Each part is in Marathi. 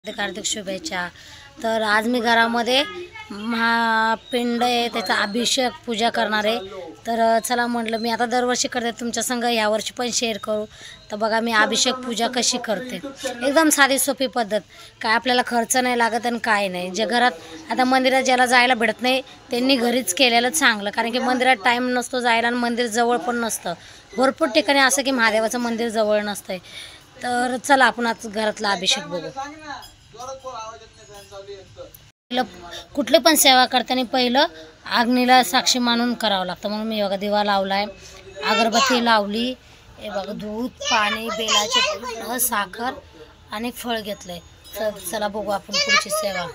हार्दिक शुभेच्छा। तर आज मी घरामध्ये महापिंड आहे त्याचा अभिषेक पूजा करणार आहे। तर चला म्हटलं मी आता दरवर्षी करते तुमच्या संग यावर्षी पण शेअर करू। तर बघा मी अभिषेक पूजा कशी करते, एकदम साधी सोपी पद्धत, काय आपल्याला खर्च नाही लागत आणि काय नाही। जे घरात आता मंदिरात ज्याला जायला भेटत नाही त्यांनी घरीच केलेलं चांगलं, कारण की मंदिरात टाईम नसतो जायला आणि मंदिर जवळ पण नसतं। भरपूर ठिकाणी असं की महादेवाचं मंदिर जवळ नसतंय। तर चला आपण आज घरातला अभिषेक बघू। कुठली पण सेवा करताना पहिलं अग्नीला साक्षी मानून करावं लागतं, म्हणून मी बघा दिवा लावलाय, अगरबत्ती लावली, हे बघा दूध, पाणी, बेलाचे फूल, साखर आणि फळ घेतलंय। चला बघू आपण पुढची सेवा।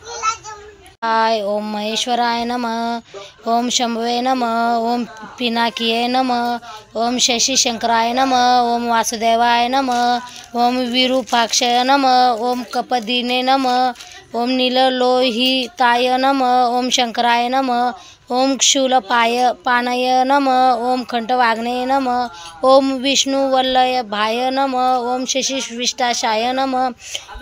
ओम महेश्वराय नमः, ओम शंभवे नमः, ओम पिनाकिये नमः, ओम शशि शंकराय नमः, ओम वासुदेवाय नमः, ओम विरूपाक्षय नमः, ओम कपदिने नमः, ओम नीललोहिताय नमः, ओम शंकराय नमः, ओम शूलपाणय नमः, ओम कंठवाग्ने नमः, ओम विष्णुवल्लभाय नमः, ओम शशिविष्टाशाय नमः,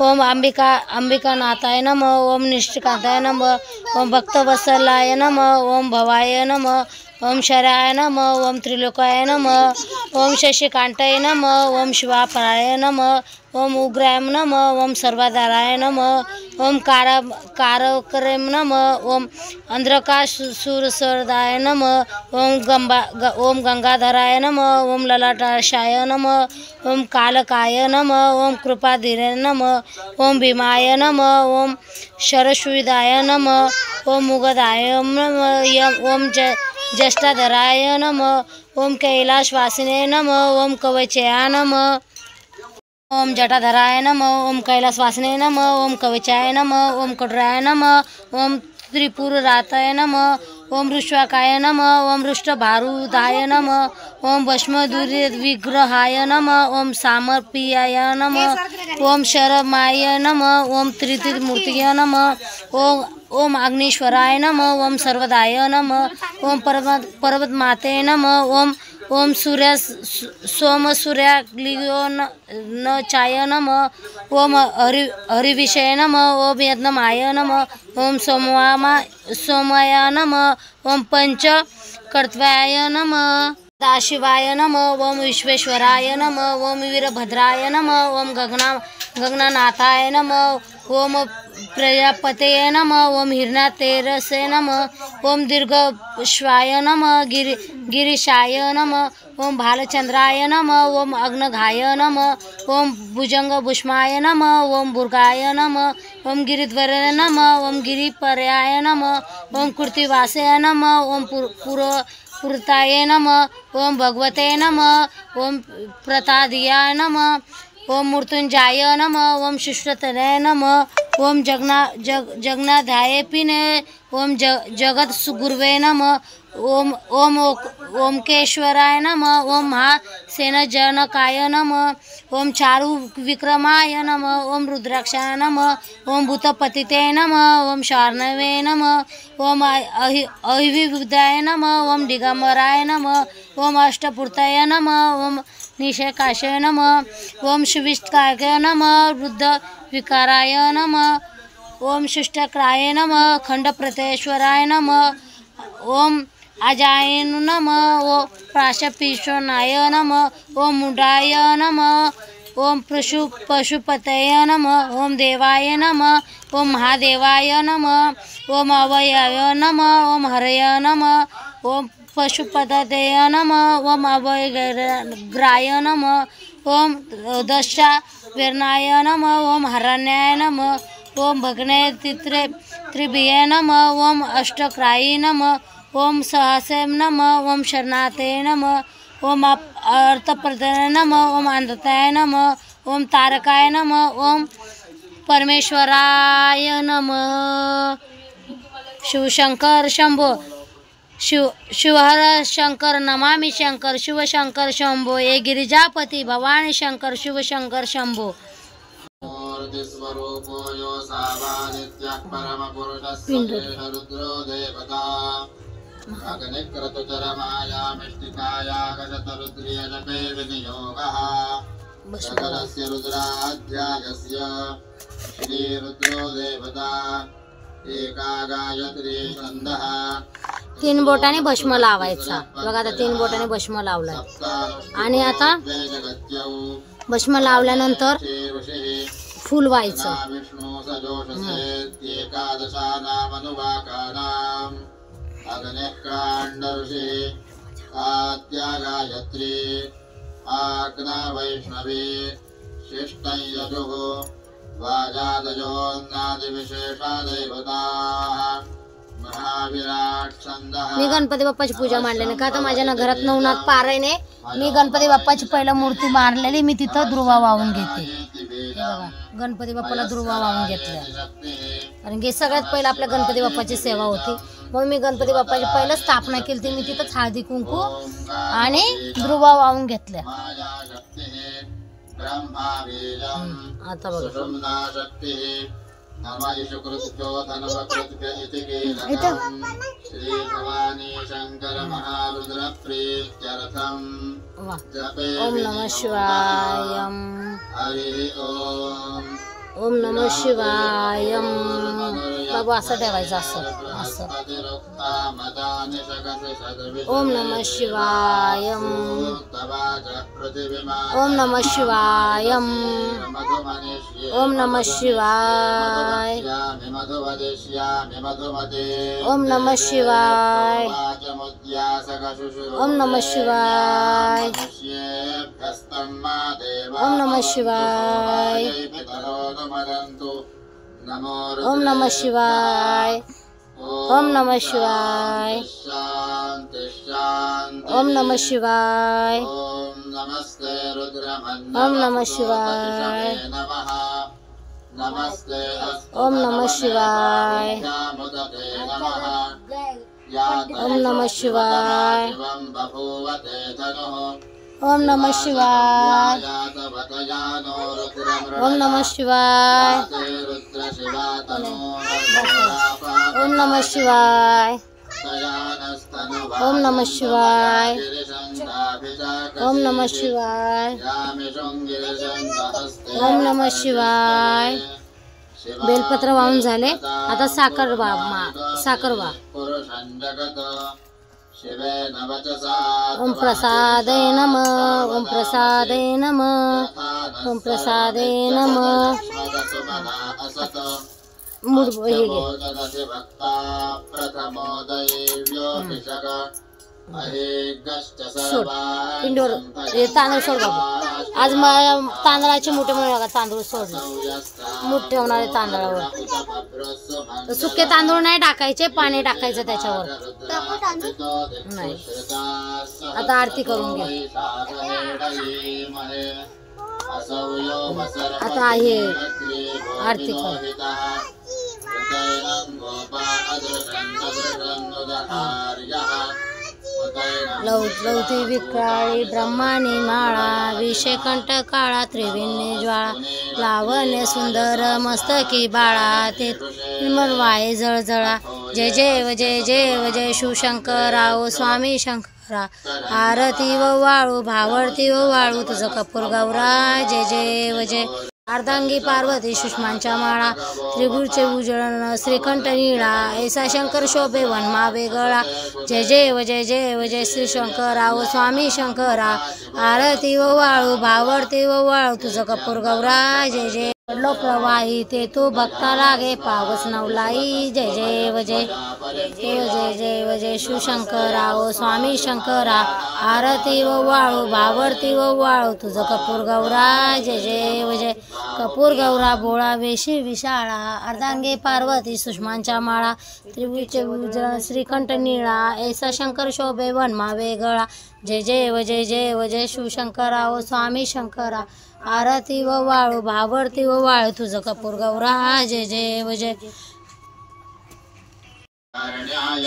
ओम अंबिकानाथाय नमः, ओम निष्ठिकांताय नमः, ओम भक्तवत्सलाय नमः, ओम भवाय नमः, ओम शराय नमः, ओम त्रिलोकाय नमः, ओम शशिकांताय नमः, ओम शिवापराय नमः, ओम उग्राय नमः, ओम सर्वाधाराय नमः, ओम कारकरेम नमः, ओम अंधकासुरसरदाय नमः, ओम गंगाधराय नमः, ओम ललाटाशाय नमः, ओम कालकाय नमः, ओम कृपाधीरे नमः, ओम भीमाय नमः, ओम शरशुदाय नमः, ओम मुगदाय नमः, ओम ज्येष्ठाधराय नमः, ओम कैलासवासिने नमः, ओम कवचाय नमः, ओम जटाधराय नमः, ओम कैलासवासिने नमः, ओम कवचाय नमः, ओम कटुराय नमः, ओम त्रिपुरराताय नमः, ओम ऋष्वाकाय नमः, ओम रुष्टभारुदाय नमः, ओम भस्मदुर्विग्रहाय नमः, ओम सामर्पियाय नमः, ओम शरमाय नमः, ओम त्रिमूर्तये नमः, ओम अग्नीश्वराय नमः, ओम सर्वदाय नमः, ओम पर्वतमाते नमः, ओम सोम सूर्याग्लियो न चाय नमः, ओम हरिविषय नमः, ओम यज्ञमाय नमः, ओम सोमय नमः, ओम पंचकर्तव्याय नमः, सदाशिवाय नमः, ओम विश्वेश्वराय नमः, ओम वीरभद्राय नमः, ओम गगननाथाय नमः, ओम प्रजापतये नमः, ओम हिरण्यातेरसे नमः, ओम दीर्घश्वाय नमः, गिरीशाय नमः, ओम भालचंद्राय नमः, ओम अग्नघाय नमः, ओम भुजंगभूष्माय नमः, ओम भुर्गाय नमः, ओम गिरिध्वराय नमः, ओम गिरिपर्याय नमः, ओम कृतिवासाय नमः, ओम पुरताय नमः, ओम भगवते नमः, ओम प्रतादियाय नमः, ओम मृत्युंजयाय नमः, ओम शिष्टतनय नमः, ओम जगन्नाथायपिने, ओम जगत गुरुवे नमः, ओम ओमकेश्वराय नमः, ओम महासेनजनकाय नमः, ओम चारु विक्रमाय नमः, ओम रुद्राक्षाय नमः, ओम भूतपतिते नमः, ओम शार्णवे नमः, ओम अहिविबुद्धाय नमः, ओम दिगंबराय नमः, ओम अष्टपूर्ताय नमः, ओम निषेकाशाय नमः, ओम शिविष्टाय नमः, वृद्ध विकाराय नमः, ओम शिष्टक्राय नमः, खंडप्रतेश्वराय नमः, ओम अजाय नमः, ओम प्राशपीशनाय नमः, ओम मुंडाय नमः, ओम पशुपतये नमः, ओम देवाय नमः, ओम महादेवाय नमः, ओम अवयाय नमः, ओम हरय नमः, ओम पशुपतये नमः, ओम अवयग्राय नमः, ओम दशावर्णाय नमः, ओम हरण्याय नमः, ओम भग्ने त्रिभिये नमः, ओम अष्टक्रायी नमः, ओम सहसे नमः, ओम शरणाते नमः, ओम अर्थप्रदाय नमः, ओम अंधताय नमः, ओम तारकाय नमः, ओम परमेश्वराय नमः। शिवशंकर शंभो, शिवहर शंकर नमामि शंकर, शिव शंकर शंभो, ये गिरिजापति भवानी शंकर, शिव शंकर शंभो। सकलस्य रुद्राध्यायस्य श्रीरुद्रो देवता एका गायत्री छंदः 3 बोटाने भस्म लावायचा बघा आता 3 बोटाने भस्म लावलाय आणि आता भस्म लावल्यानंतर फूल व्हायचं विष्णु सजोषसे एकादशानाम अनुवाकानाम अग्निकांडऋषि आद्या गायत्री आग्ना वैष्णवी शिष्टं यजुः वाजादयोन्नादि विशेषा देवताः महाविराट छंदः। मी गणपती बाप्पाची पूजा मांडली का तर माझ्या घरात नवनाथ पारायण आहे मी गणपती बाप्पाची पहिला मूर्ती मारलेली मी तिथं दुर्वा वाहून घेते बघा गणपती बाप्पाला दुर्वा वाहून घेतल्या कारण की सगळ्यात पहिला आपल्या गणपती बाप्पाची सेवा होती मग मी गणपती बाप्पाची पहिलं स्थापना केली ती मी तिथंच हळदी कुंकू आणि दुर्वा वाहून घेतल्या आता बघा श्री भवानी शंकर महारुद्र प्रीत्यर्थम ओम नमः शिवाय हरि ओम नमः शिवाय बाबू असं ठेवायचं असं असं ओम नमः शिवाय ओम नमः शिवाय ओम नमः शिवाय ओम नमः शिवाय ओम नमः शिवाय ओम नमः शिवाय ओम नमः शिवाय ओम नमः शिवाय ओम नमः शिवाय ओम नमः शिवाय ओम नमः शिवाय ओम नमः शिवाय ओम नमः शिवाय ओम नमः शिवाय ओम नमः शिवाय ओम नमः शिवाय ओम नमः शिवाय ओम नमः शिवाय बेलपत्र वाहून झाले आता साखर वा ओम प्रसादे नमः ओम प्रसादे नमः ओम प्रसादे नमः इंडोर तांदूळ सोड बाबू आज तांदळाचे मोठे मोठे तांदूळ सोडले मूठ ठेवणारे तांदळावर सुके तांदूळ नाही टाकायचे पाणी टाकायचं त्याच्यावर नाही आता आरती करून घे आता आहे आरती कर लवती विक्राळी ब्रह्मानी माळा विषयकंठ काळा त्रिविण्य ज्वाळा लावण्य सुंदर मस्तकी बाळा ते वाये जळजळा जय जय जय जय जय शिवशंकराव स्वामी शंकरा आरती व वाळू भावरती व वाळू तुझं कपूर गौरा जय जय जय अर्धांगी पार्वती सुषमांच्या माळा त्रिगुरचे उजळण श्रीकंठ निळा ऐसा शंकर शोभे वनमा वेगळा जय जय जय श्री शंकराव स्वामी शंकरा आरती व वाळू भावरती व वाळू तुझं कपूर गौरा जय जय पडलो प्रवाही ते तू भक्ता लागे पावस नवलाई जय जय जय शिवशंकराव स्वामी शंकरा आरती व वाळू भावरती व वाळू तुझं कपूर गौरा जय जय कपूर गौरा बोळा वेशी विशाळा अर्धांगे पार्वती सुषमांच्या माळा त्रिभुजचे उजळ श्रीकंठ निळा ऐसा शंकर शोभे वनमा वेगळा जय जय शिवशंकराव स्वामी शंकरा आरती व वाळू भावरती व वाळू तुझं कपूर गौरा जय जय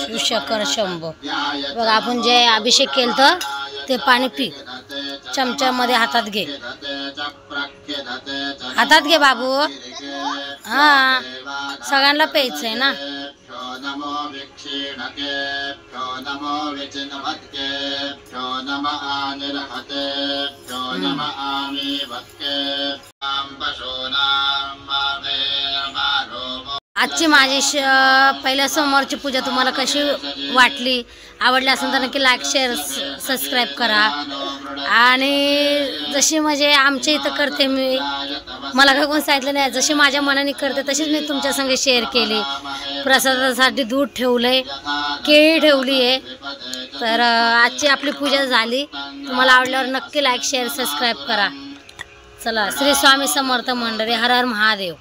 शिवशंकर शंभो बघा आपण जे अभिषेक केलं ते पाणी पी चमच्यामध्ये हातात घे बाबू हा सगळ्यांना प्यायचंय ना नमो विक्षीणके नमो विचिन्वत्के नम आनिर्हते नम आमीवत्के पशूनां मामेर्मारोमो आजची माझी पहिल्या सोमवारची पूजा तुम्हाला कशी वाटली, आवडली असेल तर नक्की लाईक शेअर सबस्क्राईब करा. आणि जशी म्हणजे आमच्या इथं करते मी, मला काय कोण सांगितलं नाही, जशी माझ्या मनाने करते तशीच मी तुमच्या संग शेअर केली. प्रसादासाठी दूध ठेवलंय, केळी ठेवली आहे. तर आजची आपली पूजा झाली. तुम्हाला आवडल्यावर नक्की लाईक शेअर सबस्क्राईब करा. चला, श्री स्वामी समर्थ मंडळी, हर हर महादेव.